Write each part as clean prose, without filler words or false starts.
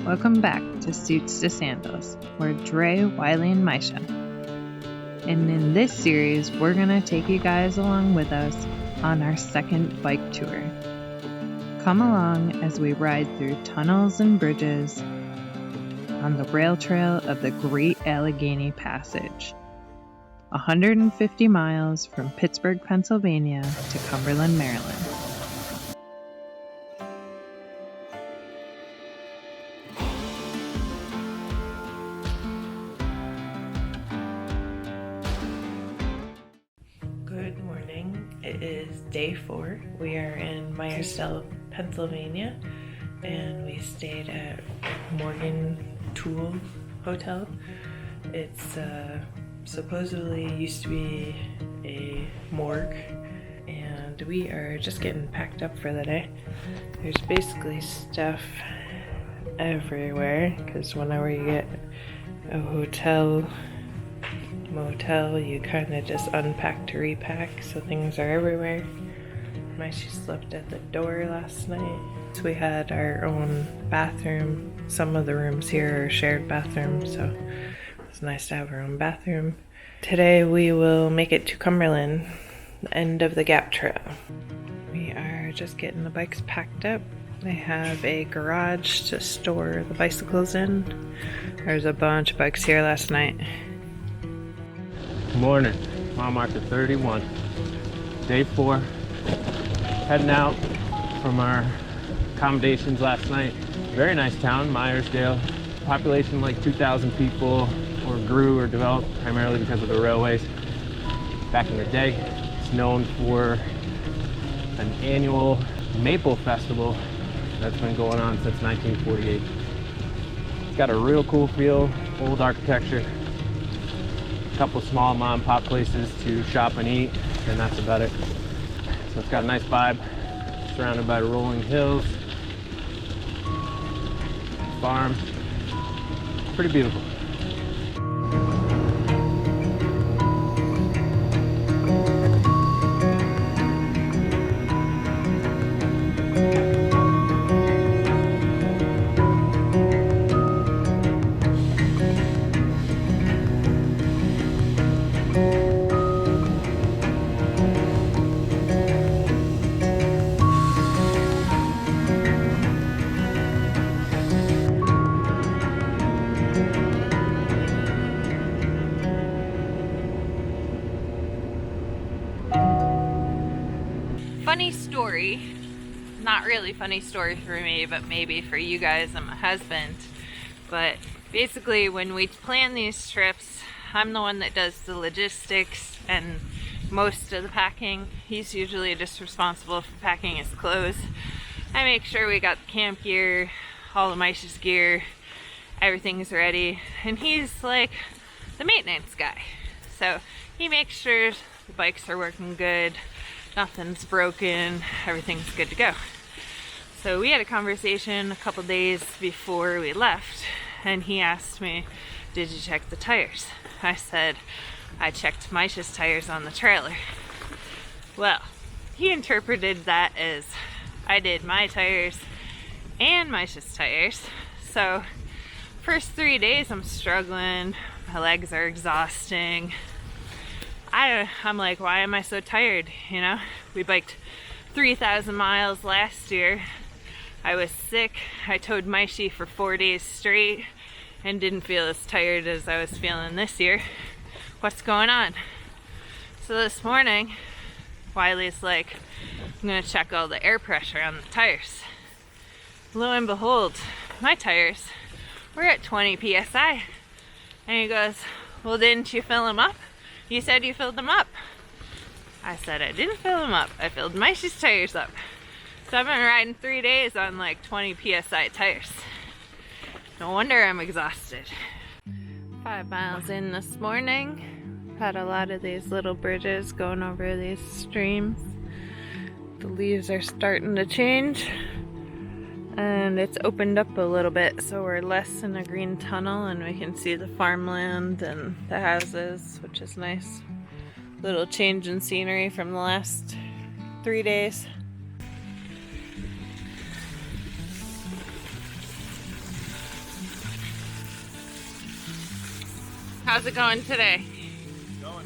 Welcome back to Suits to Sandals. We're Dre, Wiley, and Maisha. And in this series, we're going to take you guys along with us on our second bike tour. Come along as we ride through tunnels and bridges on the rail trail of the Great Allegheny Passage. 150 miles from Pittsburgh, Pennsylvania to Cumberland, Maryland. Good morning. It is day 4. We are in Meyersdale, Pennsylvania, and we stayed at Morgan Tool Hotel. It's supposedly used to be a morgue, and we are just getting packed up for the day. There's basically stuff everywhere, because whenever you get a hotel, motel, you kind of just unpack to repack, so things are everywhere. Maisha slept at the door last night. So we had our own bathroom. Some of the rooms here are shared bathrooms, so it's nice to have our own bathroom. Today we will make it to Cumberland, the end of the GAP trail. We are just getting the bikes packed up. They have a garage to store the bicycles in. There's a bunch of bikes here last night. Good morning, mile marker 31, day 4, heading out from our accommodations last night. Very nice town, Meyersdale, population like 2,000 people, or grew or developed primarily because of the railways. Back in the day, it's known for an annual maple festival that's been going on since 1948. It's got a real cool feel, old architecture. Couple small mom and pop places to shop and eat, and that's about it. So it's got a nice vibe, surrounded by rolling hills, farm, pretty beautiful. Funny story, not really funny story for me, but maybe for you guys and my husband. But basically when we plan these trips, I'm the one that does the logistics and most of the packing. He's usually just responsible for packing his clothes. I make sure we got the camp gear, all of Maisha's gear, everything's ready, and he's like the maintenance guy. So he makes sure the bikes are working good, nothing's broken, everything's good to go. So we had a conversation a couple days before we left, and he asked me, did you check the tires? I said, I checked Maisha's tires on the trailer. Well, he interpreted that as I did my tires and Maisha's tires. So first 3 days I'm struggling, my legs are exhausting. I'm like, why am I so tired? You know, we biked 3,000 miles last year. I was sick. I towed Maisha for 4 days straight and didn't feel as tired as I was feeling this year. What's going on? So this morning, Wiley's like, I'm gonna check all the air pressure on the tires. Lo and behold, my tires were at 20 psi. And he goes, well, didn't you fill them up? You said you filled them up. I said I didn't fill them up. I filled Maisha's tires up. So I've been riding 3 days on like 20 psi tires. No wonder I'm exhausted. 5 miles in this morning. Had a lot of these little bridges going over these streams. The leaves are starting to change. And it's opened up a little bit, so we're less in a green tunnel and we can see the farmland and the houses, which is nice. Little change in scenery from the last 3 days. How's it going today? Going.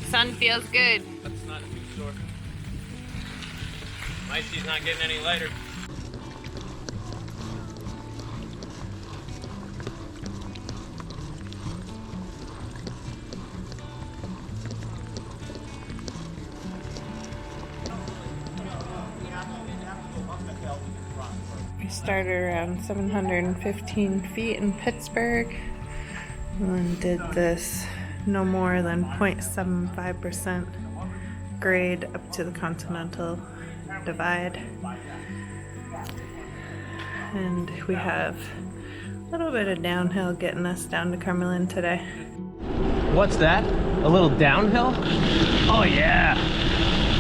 Sun feels good. That's not too sore. Maisha's not getting any lighter. We started around 715 feet in Pittsburgh and did this no more than 0.75% grade up to the Continental Divide. And we have a little bit of downhill getting us down to Cumberland today. What's that? A little downhill? Oh yeah!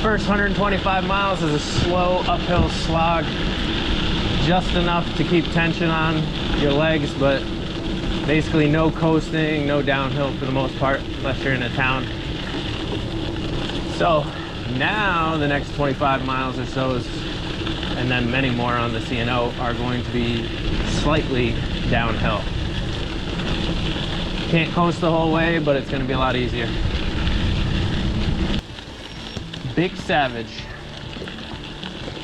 First 125 miles is a slow uphill slog. Just enough to keep tension on your legs, but basically no coasting, no downhill for the most part, unless you're in a town. So now the next 25 miles or so, and then many more on the C&O, are going to be slightly downhill. Can't coast the whole way, but it's going to be a lot easier. Big Savage.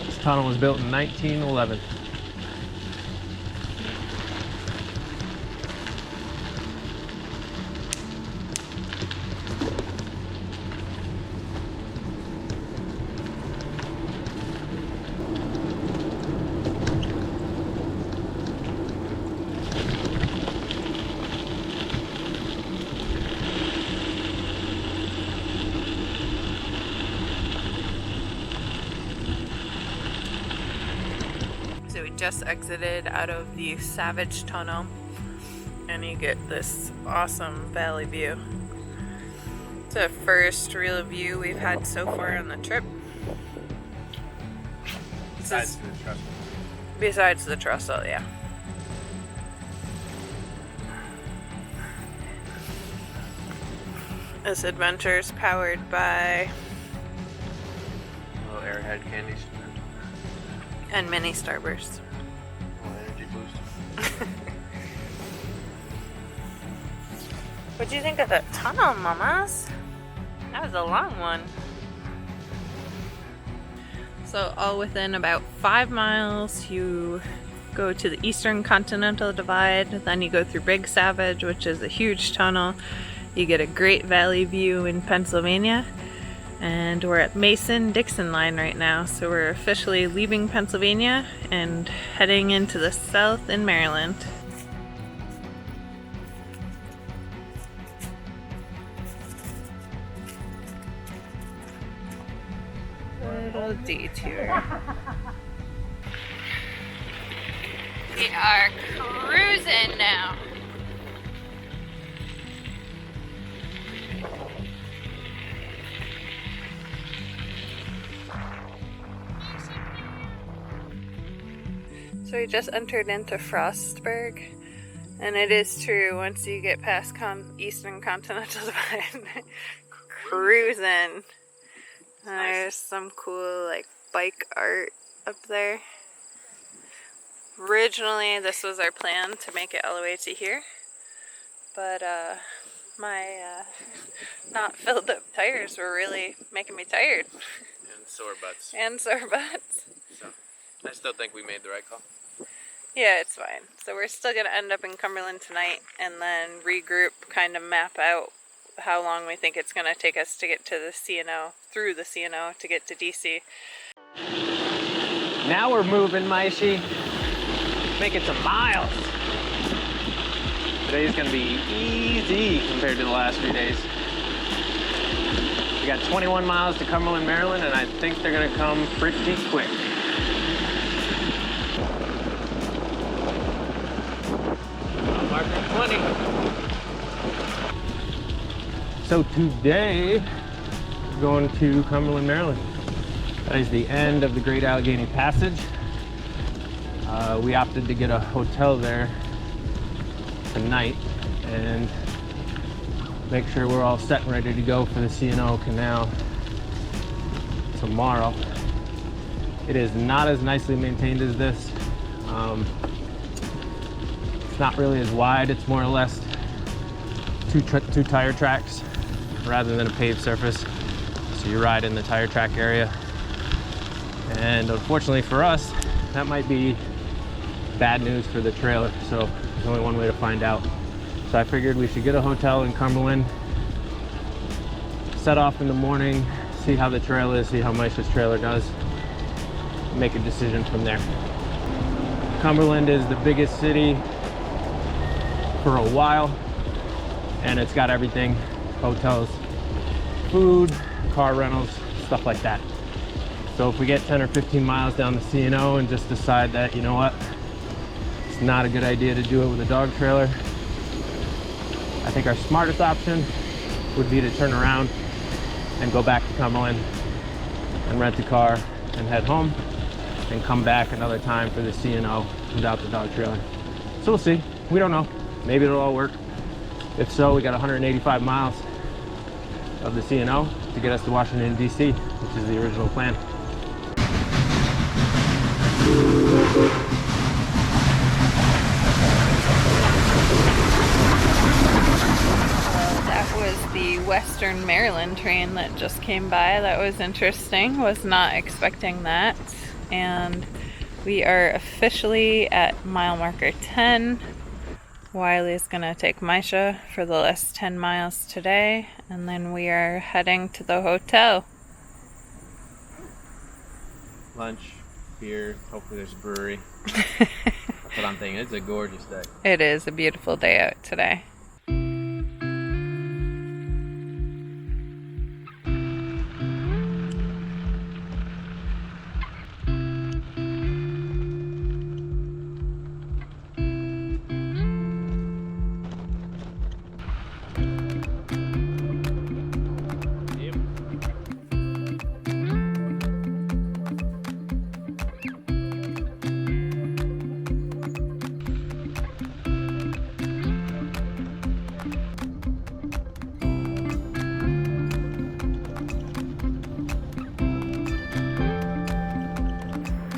This tunnel was built in 1911. So we just exited out of the Savage Tunnel and you get this awesome valley view. It's the first real view we've had so far on the trip. Besides the trestle. Besides the trestle, yeah. This adventure is powered by Little Airhead candies. and mini Starburst. Energy boost. What'd you think of the tunnel, mamas? That was a long one. So all within about 5 miles, you go to the Eastern Continental Divide. Then you go through Big Savage, which is a huge tunnel. You get a great valley view in Pennsylvania. And we're at Mason-Dixon line right now, so we're officially leaving Pennsylvania and heading into the south in Maryland. Little detour. We are cruising now. So we just entered into Frostburg, and it is true, once you get past Eastern Continental Divide, cruising. There's some cool like bike art up there. Originally this was our plan to make it all the way to here, but my not filled up tires were really making me tired. And sore butts. And sore butts. So, I still think we made the right call. Yeah, it's fine. So we're still going to end up in Cumberland tonight and then regroup, kind of map out how long we think it's going to take us to get to the C&O, through the C&O to get to DC. Now we're moving, Maisha. Making some miles. Today's going to be easy compared to the last few days. We got 21 miles to Cumberland, Maryland, and I think they're going to come pretty quick. Marker 20. So today, we're going to Cumberland, Maryland. That is the end of the Great Allegheny Passage. We opted to get a hotel there tonight and make sure we're all set and ready to go for the C&O Canal tomorrow. It is not as nicely maintained as this. It's not really as wide. It's more or less two tire tracks rather than a paved surface. So you ride in the tire track area. And unfortunately for us, that might be bad news for the trailer. So there's only one way to find out. So I figured we should get a hotel in Cumberland, set off in the morning, see how the trail is, see how Maisha's trailer does, make a decision from there. Cumberland is the biggest city for a while, and it's got everything: hotels, food, car rentals, stuff like that. So if we get 10 or 15 miles down the C&O and just decide that, you know what, it's not a good idea to do it with a dog trailer, I think our smartest option would be to turn around and go back to Cumberland and rent a car and head home and come back another time for the C&O without the dog trailer. So we'll see. We don't know. Maybe it'll all work. If so, we got 185 miles of the C&O to get us to Washington, D.C., which is the original plan. That was the Western Maryland train that just came by. That was interesting. Was not expecting that. And we are officially at mile marker 10. Wiley's gonna take Maisha for the last 10 miles today, and then we are heading to the hotel. Lunch, beer, hopefully there's a brewery. That's what I'm thinking. It's a gorgeous day. It is a beautiful day out today.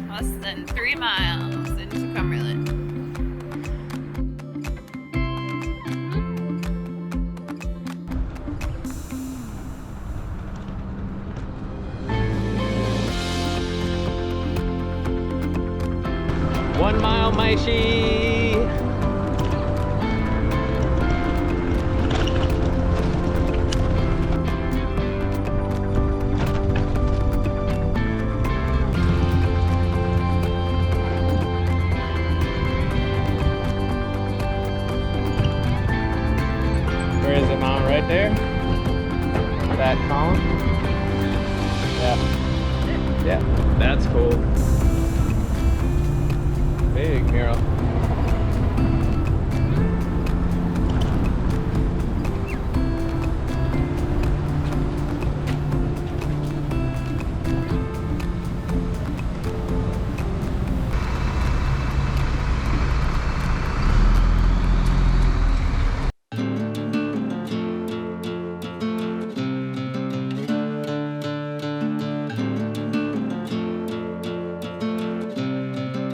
Less than 3 miles into Cumberland. One mile, Maisha. Where is it, Mom? Right there? That column? Yeah. Yeah, that's cool. Big mural.